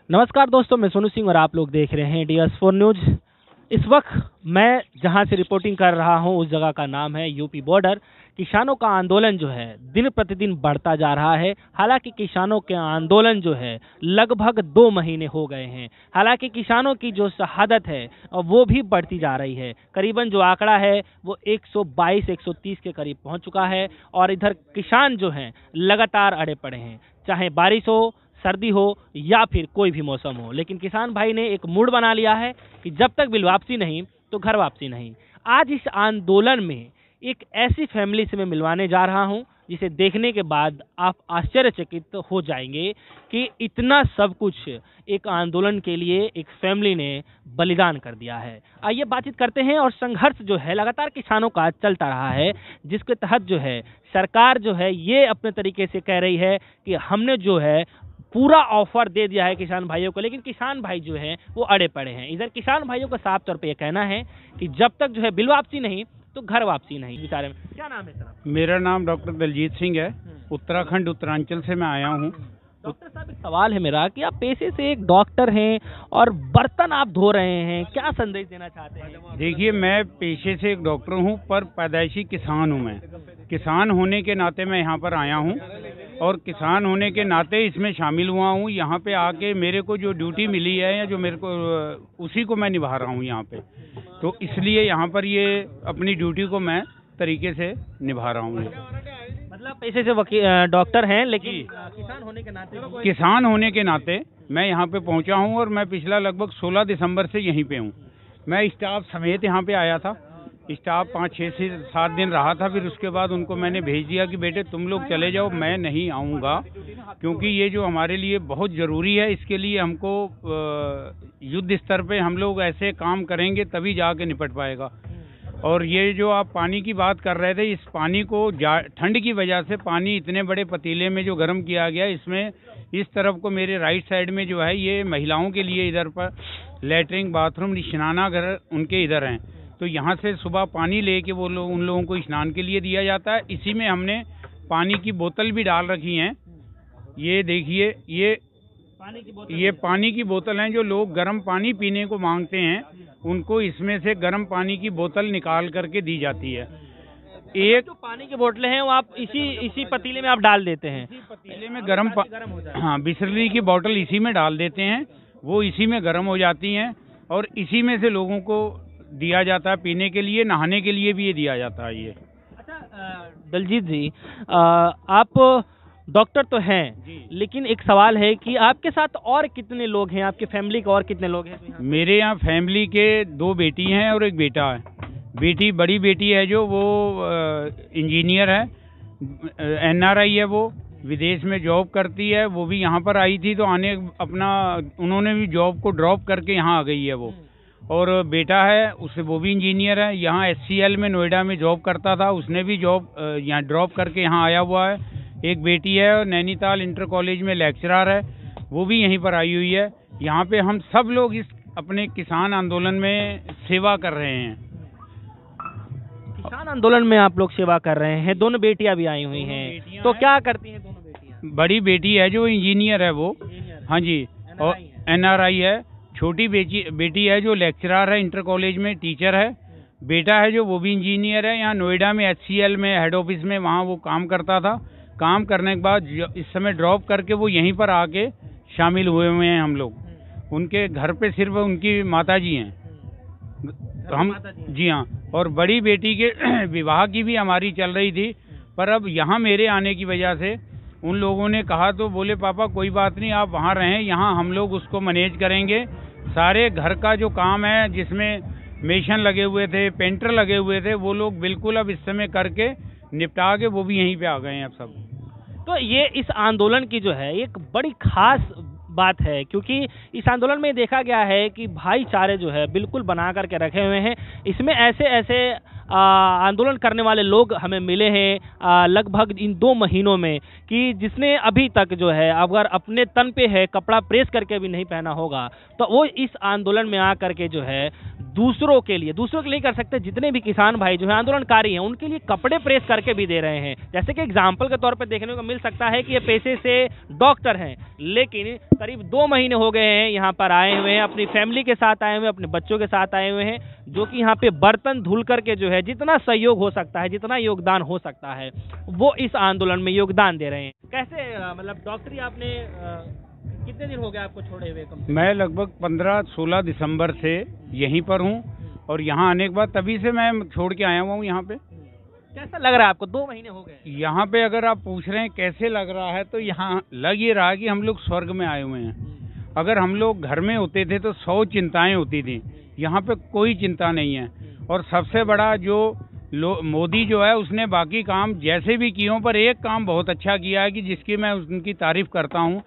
नमस्कार दोस्तों, मैं सोनू सिंह और आप लोग देख रहे हैं DS4 न्यूज। इस वक्त मैं जहां से रिपोर्टिंग कर रहा हूं उस जगह का नाम है यूपी बॉर्डर। किसानों का आंदोलन जो है दिन प्रतिदिन बढ़ता जा रहा है। हालांकि किसानों के आंदोलन जो है लगभग 2 महीने हो गए हैं। हालांकि किसानों की जो शहादत है वो भी बढ़ती जा रही है। करीबन जो आंकड़ा है वो 122-130 के करीब पहुंच चुका है। और इधर किसान जो हैं लगातार अड़े पड़े हैं, चाहे बारिश हो, सर्दी हो या फिर कोई भी मौसम हो। लेकिन किसान भाई ने एक मूड बना लिया है कि जब तक बिल वापसी नहीं तो घर वापसी नहीं। आज इस आंदोलन में एक ऐसी फैमिली से मैं मिलवाने जा रहा हूं जिसे देखने के बाद आप आश्चर्यचकित हो जाएंगे कि इतना सब कुछ एक आंदोलन के लिए एक फैमिली ने बलिदान कर दिया है। आइए बातचीत करते हैं। और संघर्ष जो है लगातार किसानों का चलता रहा है, जिसके तहत जो है सरकार जो है ये अपने तरीके से कह रही है कि हमने जो है पूरा ऑफर दे दिया है किसान भाइयों को। लेकिन किसान भाई जो हैं वो अड़े पड़े हैं। इधर किसान भाइयों का साफ तौर पे ये कहना है कि जब तक जो है बिल वापसी नहीं तो घर वापसी नहीं। बेचारे में क्या नाम है सर? मेरा नाम डॉक्टर दलजीत सिंह है। उत्तराखंड उत्तरांचल से मैं आया हूँ। डॉक्टर साहब, एक सवाल है मेरा कि आप पेशे से एक डॉक्टर हैं और बर्तन आप धो रहे हैं, क्या संदेश देना चाहते हैं? देखिए, मैं पेशे से एक डॉक्टर हूँ पर पैदाइशी किसान हूँ। मैं किसान होने के नाते मैं यहाँ पर आया हूँ और किसान होने के नाते इसमें शामिल हुआ हूँ। यहाँ पे आके मेरे को जो ड्यूटी मिली है या जो मेरे को उसी को मैं निभा रहा हूँ यहाँ पे। तो इसलिए यहाँ पर ये अपनी ड्यूटी को मैं तरीके से निभा रहा हूँ। मतलब पैसे से डॉक्टर हैं, लेकिन किसान होने के नाते मैं यहाँ पे पहुँचा हूँ। और मैं पिछला लगभग 16 दिसंबर से यहीं पे हूँ। मैं स्टाफ समेत यहाँ पे आया था। स्टाफ 5-6 से 7 दिन रहा था। फिर उसके बाद उनको मैंने भेज दिया कि बेटे तुम लोग चले जाओ, मैं नहीं आऊँगा, क्योंकि ये जो हमारे लिए बहुत ज़रूरी है। इसके लिए हमको युद्ध स्तर पे हम लोग ऐसे काम करेंगे तभी जाके निपट पाएगा। और ये जो आप पानी की बात कर रहे थे, इस पानी को ठंड की वजह से पानी इतने बड़े पतीले में जो गर्म किया गया, इसमें इस तरफ को मेरे राइट साइड में जो है ये महिलाओं के लिए इधर पर लेटरिन, बाथरूम, स्नानागार उनके इधर हैं। तो यहाँ से सुबह पानी लेके वो लोग उन लोगों को स्नान के लिए दिया जाता है। इसी में हमने पानी की बोतल भी डाल रखी हैं। ये देखिए, ये पानी की बोतल हैं। जो लोग गर्म पानी पीने को मांगते हैं उनको इसमें से गर्म पानी की बोतल निकाल करके दी जाती है। एक जो पानी की बोतलें हैं वो आप इसी पतीले में आप डाल देते हैं। इसी पतीले में हाँ, बिसलेरी की बोतल इसी में डाल देते हैं, वो इसी में गर्म हो जाती हैं और इसी में से लोगों को दिया जाता है पीने के लिए। नहाने के लिए भी ये दिया जाता है। ये अच्छा दलजीत जी, आप डॉक्टर तो हैं, लेकिन एक सवाल है कि आपके साथ और कितने लोग हैं? आपके फैमिली के और कितने लोग हैं? मेरे यहाँ फैमिली के 2 बेटी हैं और एक बेटा है। बेटी, बड़ी बेटी है जो वो इंजीनियर है, NRI है, वो विदेश में जॉब करती है। वो भी यहाँ पर आई थी तो उन्होंने भी जॉब को ड्रॉप करके यहाँ आ गई है वो। और बेटा है उससे, वो भी इंजीनियर है, यहाँ HCL में नोएडा में जॉब करता था, उसने भी जॉब यहाँ ड्रॉप करके यहाँ आया हुआ है। एक बेटी है और नैनीताल इंटर कॉलेज में लेक्चरर है, वो भी यहीं पर आई हुई है। यहाँ पे हम सब लोग इस अपने किसान आंदोलन में सेवा कर रहे हैं। किसान आंदोलन में आप लोग सेवा कर रहे हैं। दोनों बेटियां भी आई हुई हैं, तो क्या करती हैं दोनों बेटियां? बड़ी बेटी है जो इंजीनियर है, वो हाँ जी, और NRI है। छोटी बेटी है जो लेक्चरर है, इंटर कॉलेज में टीचर है। बेटा है जो वो भी इंजीनियर है, यहाँ नोएडा में HCL में हेड ऑफिस में वहाँ वो काम करता था। काम करने के बाद इस समय ड्रॉप करके वो यहीं पर आके शामिल हुए हैं हम लोग। उनके घर पे सिर्फ उनकी माताजी हैं, हम जी हाँ। और बड़ी बेटी के विवाह की भी हमारी चल रही थी, पर अब यहाँ मेरे आने की वजह से उन लोगों ने कहा, तो बोले पापा कोई बात नहीं, आप वहाँ रहें, यहाँ हम लोग उसको मैनेज करेंगे। सारे घर का जो काम है जिसमें मेशन लगे हुए थे, पेंटर लगे हुए थे, वो लोग बिल्कुल अब इस समय करके निपटा के वो भी यहीं पे आ गए हैं अब सब। तो ये इस आंदोलन की जो है एक बड़ी खास बात है, क्योंकि इस आंदोलन में देखा गया है कि भाईचारे जो है बिल्कुल बना करके रखे हुए हैं। इसमें ऐसे आंदोलन करने वाले लोग हमें मिले हैं लगभग इन 2 महीनों में, कि जिसने अभी तक जो है अगर अपने तन पे है कपड़ा प्रेस करके भी नहीं पहना होगा, तो वो इस आंदोलन में आकर के जो है दूसरों के लिए कर सकते हैं, जितने भी किसान भाई जो है आंदोलनकारी हैं उनके लिए कपड़े प्रेस करके भी दे रहे हैं। जैसे कि एग्जाम्पल के तौर पे देखने को मिल सकता है कि ये पेशे से डॉक्टर हैं, लेकिन करीब 2 महीने हो गए हैं यहाँ पर आए हुए हैं, अपनी फैमिली के साथ आए हुए हैं, अपने बच्चों के साथ आए हुए हैं, जो कि यहाँ पे बर्तन धुल करके जो है जितना सहयोग हो सकता है, जितना योगदान हो सकता है, वो इस आंदोलन में योगदान दे रहे हैं। कैसे मतलब डॉक्टरी आपने कितने दिन हो गए आपको छोड़े हुए? मैं लगभग 15-16 दिसंबर से यहीं पर हूँ और यहाँ आने के बाद तभी से मैं छोड़ के आया हुआ हूँ यहाँ पे। कैसा लग रहा है आपको? 2 महीने हो गए यहाँ पे। अगर आप पूछ रहे हैं कैसे लग रहा है, तो यहाँ लग ये रहा कि हम लोग स्वर्ग में आए हुए हैं। अगर हम लोग घर में होते थे तो 100 चिंताएं होती थी, यहाँ पे कोई चिंता नहीं है। और सबसे बड़ा जो मोदी जो है उसने बाकी काम जैसे भी किए हों, पर एक काम बहुत अच्छा किया है कि जिसकी मैं उनकी तारीफ करता हूँ,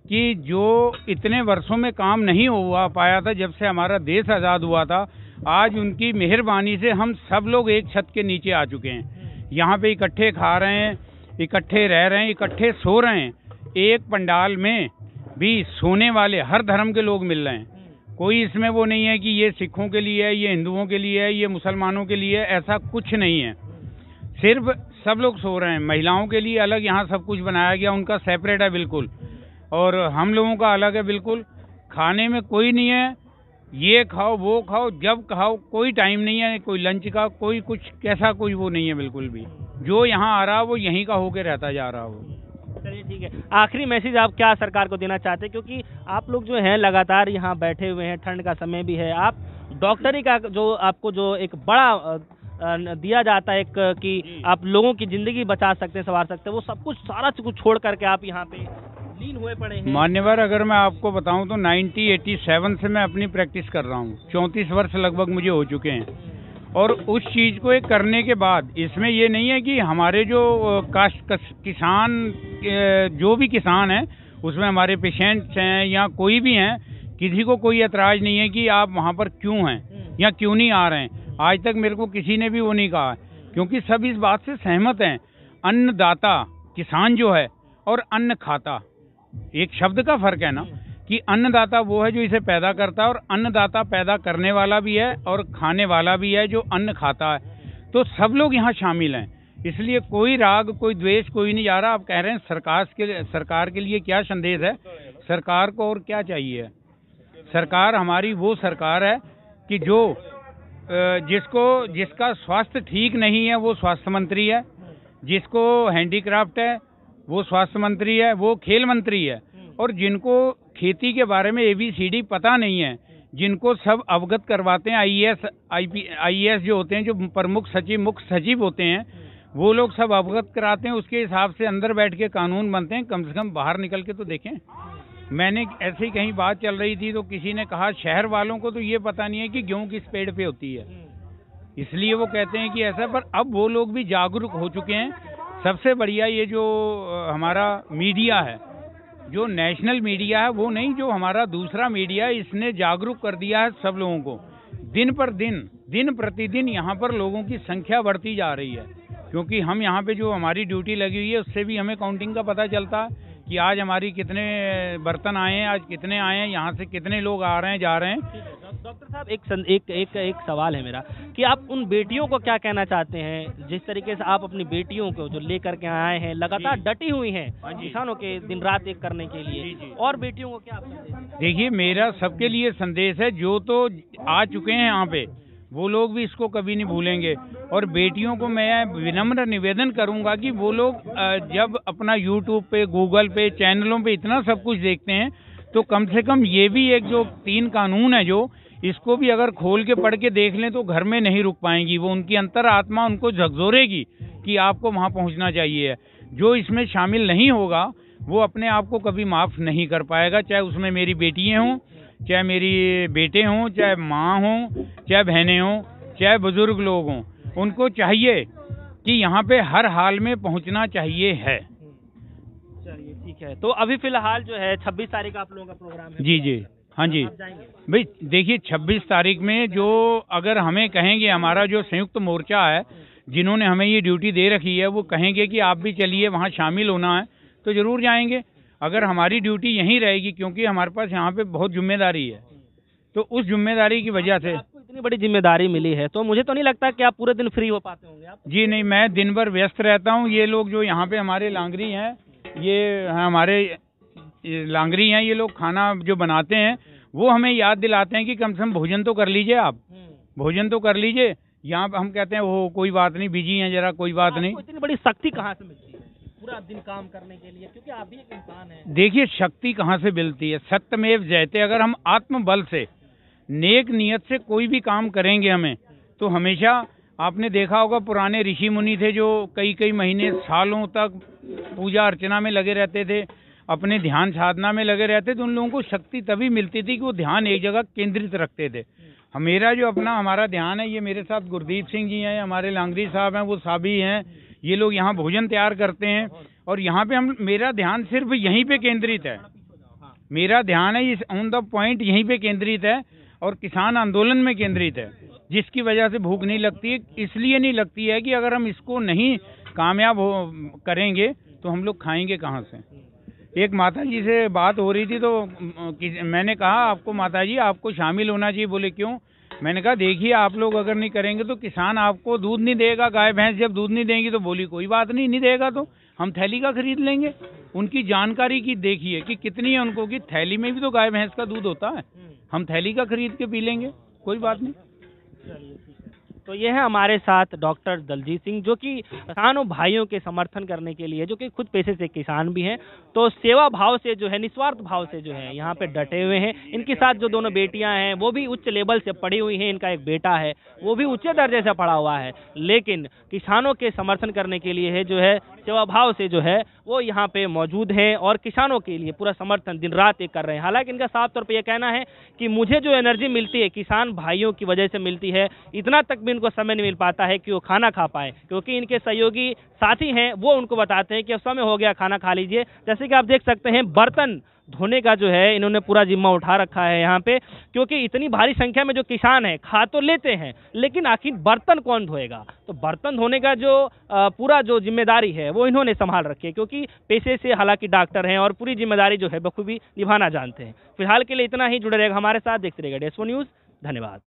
कि जो इतने वर्षों में काम नहीं हुआ पाया था जब से हमारा देश आज़ाद हुआ था, आज उनकी मेहरबानी से हम सब लोग एक छत के नीचे आ चुके हैं। यहाँ पे इकट्ठे खा रहे हैं, इकट्ठे रह रहे हैं, इकट्ठे सो रहे हैं। एक पंडाल में भी सोने वाले हर धर्म के लोग मिल रहे हैं। कोई इसमें वो नहीं है कि ये सिखों के लिए है, ये हिंदुओं के लिए है, ये मुसलमानों के लिए है, ऐसा कुछ नहीं है। सिर्फ सब लोग सो रहे हैं। महिलाओं के लिए अलग यहाँ सब कुछ बनाया गया, उनका सेपरेट है बिल्कुल, और हम लोगों का अलग है बिल्कुल। खाने में कोई नहीं है, ये खाओ वो खाओ जब खाओ, कोई टाइम नहीं है, कोई लंच का, कोई कुछ कैसा कोई वो नहीं है बिल्कुल भी। जो यहाँ आ रहा वो यहीं का होके रहता जा रहा हो। चलिए ठीक है, आखिरी मैसेज आप क्या सरकार को देना चाहते हैं? क्योंकि आप लोग जो हैं लगातार यहाँ बैठे हुए हैं, ठंड का समय भी है, आप डॉक्टरी का जो आपको जो एक बड़ा दिया जाता है एक कि आप लोगों की जिंदगी बचा सकते हैं, संवार सकते हैं, वो सब कुछ सारा कुछ छोड़ करके आप यहाँ पे लीन हुए पड़े हैं। मान्यवर, अगर मैं आपको बताऊं तो 1987 से मैं अपनी प्रैक्टिस कर रहा हूं। 34 वर्ष लगभग मुझे हो चुके हैं। और उस चीज़ को एक करने के बाद इसमें ये नहीं है कि हमारे जो किसान जो भी किसान हैं उसमें हमारे पेशेंट्स हैं या कोई भी हैं, किसी को कोई एतराज़ नहीं है कि आप वहाँ पर क्यों हैं या क्यों नहीं आ रहे हैं। आज तक मेरे को किसी ने भी वो नहीं कहा, क्योंकि सब इस बात से सहमत हैं। अन्नदाता किसान जो है और अन्न खाता, एक शब्द का फर्क है ना, कि अन्नदाता वो है जो इसे पैदा करता है और अन्नदाता पैदा करने वाला भी है और खाने वाला भी है जो अन्न खाता है। तो सब लोग यहाँ शामिल हैं, इसलिए कोई राग कोई द्वेष कोई नहीं जा रहा। आप कह रहे हैं सरकार के लिए क्या संदेश है? सरकार को और क्या चाहिए? सरकार हमारी वो सरकार है कि जो जिसका स्वास्थ्य ठीक नहीं है वो स्वास्थ्य मंत्री है, जिसको हैंडीक्राफ्ट है वो स्वास्थ्य मंत्री है, वो खेल मंत्री है, और जिनको खेती के बारे में ABCD पता नहीं है, जिनको सब अवगत करवाते हैं IAS जो होते हैं, जो प्रमुख सचिव मुख्य सचिव होते हैं, वो लोग सब अवगत कराते हैं। उसके हिसाब से अंदर बैठ के कानून बनते हैं। कम से कम बाहर निकल के तो देखें। मैंने ऐसे ही कहीं बात चल रही थी तो किसी ने कहा शहर वालों को तो ये पता नहीं है कि गेहूं किस पेड़ पे होती है, इसलिए वो कहते हैं कि ऐसा। पर अब वो लोग भी जागरूक हो चुके हैं। सबसे बढ़िया ये जो हमारा मीडिया है, जो नेशनल मीडिया है वो नहीं, जो हमारा दूसरा मीडिया है, इसने जागरूक कर दिया है सब लोगों को। दिन प्रतिदिन यहाँ पर लोगों की संख्या बढ़ती जा रही है, क्योंकि हम यहाँ पे जो हमारी ड्यूटी लगी हुई है उससे भी हमें काउंटिंग का पता चलता है कि आज हमारी कितने बर्तन आए हैं, आज कितने आए हैं, यहाँ से कितने लोग आ रहे हैं जा रहे हैं। डॉक्टर साहब एक सवाल है मेरा कि आप उन बेटियों को क्या कहना चाहते हैं, जिस तरीके से आप अपनी बेटियों को जो लेकर के आए हैं, लगातार डटी हुई हैं किसानों के दिन रात एक करने के लिए, और बेटियों को क्या? देखिए, मेरा सबके लिए संदेश है, जो तो आ चुके हैं यहाँ पे वो लोग भी इसको कभी नहीं भूलेंगे, और बेटियों को मैं विनम्र निवेदन करूंगा कि वो लोग जब अपना YouTube पे, गूगल पे, चैनलों पे इतना सब कुछ देखते हैं, तो कम से कम ये भी एक जो 3 कानून है, जो इसको भी अगर खोल के पढ़ के देख लें तो घर में नहीं रुक पाएंगी। वो उनकी अंतरात्मा उनको झकझोरेगी कि आपको वहाँ पहुँचना चाहिए। जो इसमें शामिल नहीं होगा वो अपने आप को कभी माफ़ नहीं कर पाएगा, चाहे उसमें मेरी बेटियाँ हों, चाहे मेरी बेटे हों, चाहे माँ हों, चाहे बहनें हों, चाहे बुजुर्ग लोग हों। उनको चाहिए कि यहाँ पे हर हाल में पहुँचना चाहिए है। चलिए ठीक है, तो अभी फिलहाल जो है 26 तारीख आप लोगों का प्रोग्राम है? जी, हाँ जी भाई। देखिए 26 तारीख में जो अगर हमें कहेंगे, हमारा जो संयुक्त मोर्चा है जिन्होंने हमें ये ड्यूटी दे रखी है, वो कहेंगे कि आप भी चलिए वहाँ शामिल होना है, तो ज़रूर जाएंगे। अगर हमारी ड्यूटी यहीं रहेगी, क्योंकि हमारे पास यहाँ पे बहुत जिम्मेदारी है, तो उस जिम्मेदारी की वजह से। आपको इतनी बड़ी जिम्मेदारी मिली है, तो मुझे तो नहीं लगता कि आप पूरे दिन फ्री हो पाते होंगे आप। जी नहीं, मैं दिन भर व्यस्त रहता हूँ। ये लोग जो यहाँ पे हमारे लांगरी हैं, ये हमारे लांगरी हैं, ये लोग खाना जो बनाते हैं वो हमें याद दिलाते हैं कि कम से कम भोजन तो कर लीजिए, आप भोजन तो कर लीजिए। यहाँ पे हम कहते हैं वो कोई बात नहीं, बिजी हैं जरा, कोई बात नहीं। इतनी बड़ी शक्ति कहाँ से मिलती है पूरा दिन काम करने के लिए, क्योंकि आप भी एक इंसान हैं। देखिए शक्ति कहाँ से मिलती है, सत्यमेव जयते। अगर हम आत्मबल से, नेक नियत से कोई भी काम करेंगे हमें, तो हमेशा आपने देखा होगा पुराने ऋषि मुनि थे जो कई कई महीने सालों तक पूजा अर्चना में लगे रहते थे, अपने ध्यान साधना में लगे रहते थे। उन लोगों को शक्ति तभी मिलती थी कि वो ध्यान एक जगह केंद्रित रखते थे। मेरा जो हमारा ध्यान है, ये मेरे साथ गुरदीप सिंह जी हैं, हमारे लांगरी साहब हैं, वो साबी हैं, ये लोग यहाँ भोजन तैयार करते हैं। और यहाँ पे मेरा ध्यान सिर्फ यहीं पे केंद्रित है, मेरा ध्यान है इस ऑन द पॉइंट यहीं पे केंद्रित है और किसान आंदोलन में केंद्रित है, जिसकी वजह से भूख नहीं लगती है। इसलिए नहीं लगती है कि अगर हम इसको नहीं कामयाब करेंगे तो हम लोग खाएंगे कहाँ से। एक माता जी से बात हो रही थी तो मैंने कहा आपको माता जी आपको शामिल होना चाहिए। बोले क्यों? मैंने कहा देखिए आप लोग अगर नहीं करेंगे तो किसान आपको दूध नहीं देगा, गाय भैंस जब दूध नहीं देंगी तो बोली कोई बात नहीं, नहीं देगा तो हम थैली का खरीद लेंगे। उनकी जानकारी की देखिए कि कितनी है उनको, कि थैली में भी तो गाय भैंस का दूध होता है, हम थैली का खरीद के पी लेंगे, कोई बात नहीं। तो ये है हमारे साथ डॉक्टर दलजीत सिंह, जो कि किसानों भाइयों के समर्थन करने के लिए, जो कि खुद पेशे से किसान भी हैं, तो सेवा भाव से जो है, निस्वार्थ भाव से जो है यहाँ पे डटे हुए हैं। इनके साथ जो दोनों बेटियां हैं वो भी उच्च लेवल से पढ़ी हुई हैं, इनका एक बेटा है वो भी उच्च दर्जे से पढ़ा हुआ है, लेकिन किसानों के समर्थन करने के लिए है जो है सेवा भाव से जो है वो यहाँ पे मौजूद है और किसानों के लिए पूरा समर्थन दिन रात एक कर रहे हैं। हालांकि इनका साफ तौर पे ये कहना है कि मुझे जो एनर्जी मिलती है किसान भाइयों की वजह से मिलती है, इतना तक भी इनको समय नहीं मिल पाता है कि वो खाना खा पाए, क्योंकि इनके सहयोगी साथी हैं वो उनको बताते हैं कि अब समय हो गया, खाना खा लीजिए। जैसे कि आप देख सकते हैं बर्तन धोने का जो है इन्होंने पूरा जिम्मा उठा रखा है यहाँ पे, क्योंकि इतनी भारी संख्या में जो किसान है खा तो लेते हैं लेकिन आखिर बर्तन कौन धोएगा। तो बर्तन धोने का जो पूरा जो जिम्मेदारी है वो इन्होंने संभाल रखी है, क्योंकि पेशे से हालांकि डॉक्टर हैं और पूरी जिम्मेदारी जो है बखूबी निभाना जानते हैं। फिलहाल के लिए इतना ही, जुड़े रहेगा हमारे साथ, देखते रहेगा DS4 न्यूज़। धन्यवाद।